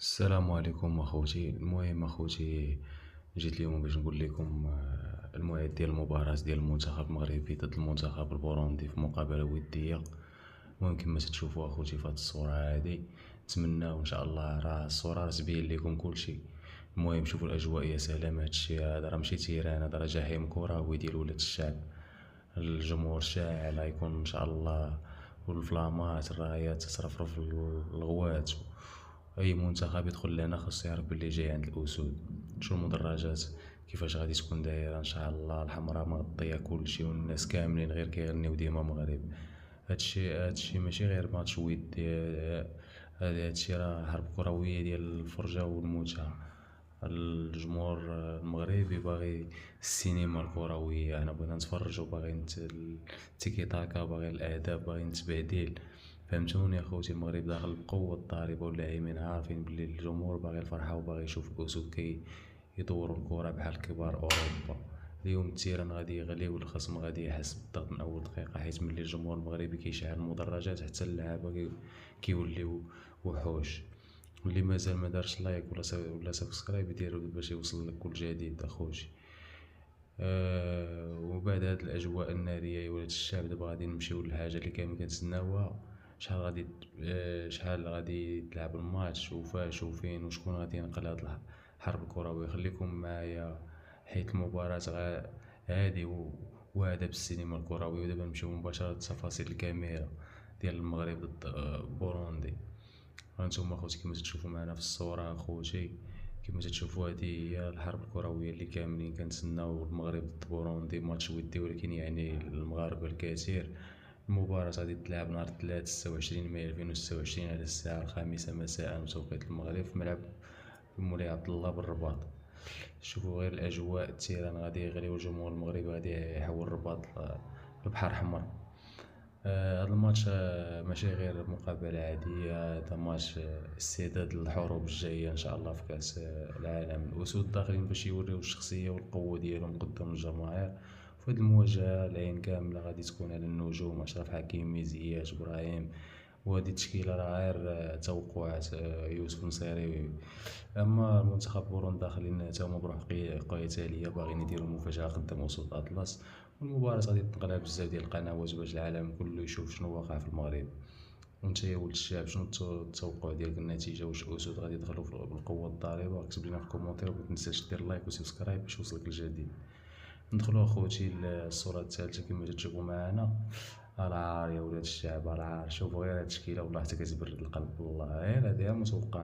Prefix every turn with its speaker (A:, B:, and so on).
A: السلام عليكم اخوتي. المهم اخوتي، جيت اليوم باش نقول لكم الموعد ديال المباراة ديال المنتخب المغربي ضد المنتخب البوروندي في مقابلة ودية. المهم كما تشوفوا اخوتي في هاد الصورة هادي، نتمناو ان شاء الله، راه الصورة راه تبين لكم كلشي. المهم شوفوا الاجواء، يا سلام، هادشي هذا راه ماشي تيران، هذا راه جحيم كروي ديال ولاد الشعب. الجمهور شاعل غيكون ان شاء الله، والفلامات الرايات تترفرف الغوات. اي منتخب يدخل لهنا خاصو يعرف بلي جاي عند الاسود. شو المدرجات كيفاش غادي تكون دايره، ان شاء الله الحمراء مغطيه كلشي، والناس كاملين غير كيغنيو ديما مغرب. هادشي ماشي غير ماتش ودي، هادشي راه حرب كرويه ديال الفرجه والمتعه. الجمهور المغربي باغي السينما الكرويه، انا بغينا نتفرجوا، باغي التيكي تاكا، باغي الاهداف، باغي التباديل. فهمتوني اخوتي؟ المغرب داخل بقوه الضاربه، واللاعبين عارفين بلي الجمهور باغي الفرحه وباغي يشوف الاسود كي يدوروا الكره بحال كبار اوروبا. اليوم التيران غادي يغلي، والخصم غادي يحس بالضغط من اول دقيقه، حيت ملي الجمهور المغربي كيشعل المدرجات حتى اللعابه كيوليو وحوش. واللي مازال ما دارش لايك ولا سبسكرايب يديرو باش يوصل لك كل جديد اخوتي. وبعد هاد الاجواء الناريه يا ولاد الشعب، دابا غادي نمشيو للحاجه اللي كاملين كنتسناوها. شحال غادي تلعب الماتش، وفاش وفين وشكون غادي ينقل هاد الحرب الكرويه. خليكم معايا حيت المباراة هادي واعدة بالسينما الكروية. ودابا نمشيو مباشرة لتفاصيل الكاميرا ديال المغرب ضد بوروندي. هانتوما اخوتي كما تشوفوا معنا في الصورة اخوتي، كما تشوفوا هذه هي الحرب الكروية اللي كاملين كنتسناو. المغرب ضد بوروندي ماتش ودي، ولكن يعني المغاربة الكثير. المباراة غادي تلعب نهار الثلاث 26 ماي 2026 على الساعة 5 مساء بتوقيت المغرب، في ملعب مولاي عبد الله بالرباط. شوفوا غير الاجواء، التيران غادي يغلي، والجمهور المغربي غادي يحول الرباط لبحر حمر. هذا الماتش ماشي غير مقابلة عادية، هذا ماتش استعداد للحروب الجاية ان شاء الله في كأس العالم. الأسود داخلين باش يوريو الشخصية والقوة ديالهم قدام الجماهير. في هذه المواجهة العين كاملة غادي تكون على النجوم: أشرف حكيمي، زياش، إبراهيم. وهذه التشكيلة راه غير توقعات، يوسف نصيري. اما المنتخب بورون داخلين تا هما بروح قتاليه، باغيين يديروا مفاجاه قدام اسود اطلس. والمباراه غادي تنقل على بزاف ديال القنوات باش العالم كله يشوف شنو واقع في المغرب. وانت يا ولد الشعب، شنو التوقع ديالك النتيجه؟ واش الاسود غادي يدخلوا بالقوه الضاربه؟ كتب لنا في الكومونتير، وما تنساش دير لايك وسبسكرايب باش يوصلك الجديد. ندخلوا اخوتي للصوره الثالثه كما تشوفوا معنا. العار يا ولاد الشعب، العار. شوفوا غير هاد التشكيله، والله حتى كتبرد القلب، والله غير هادي متوقع.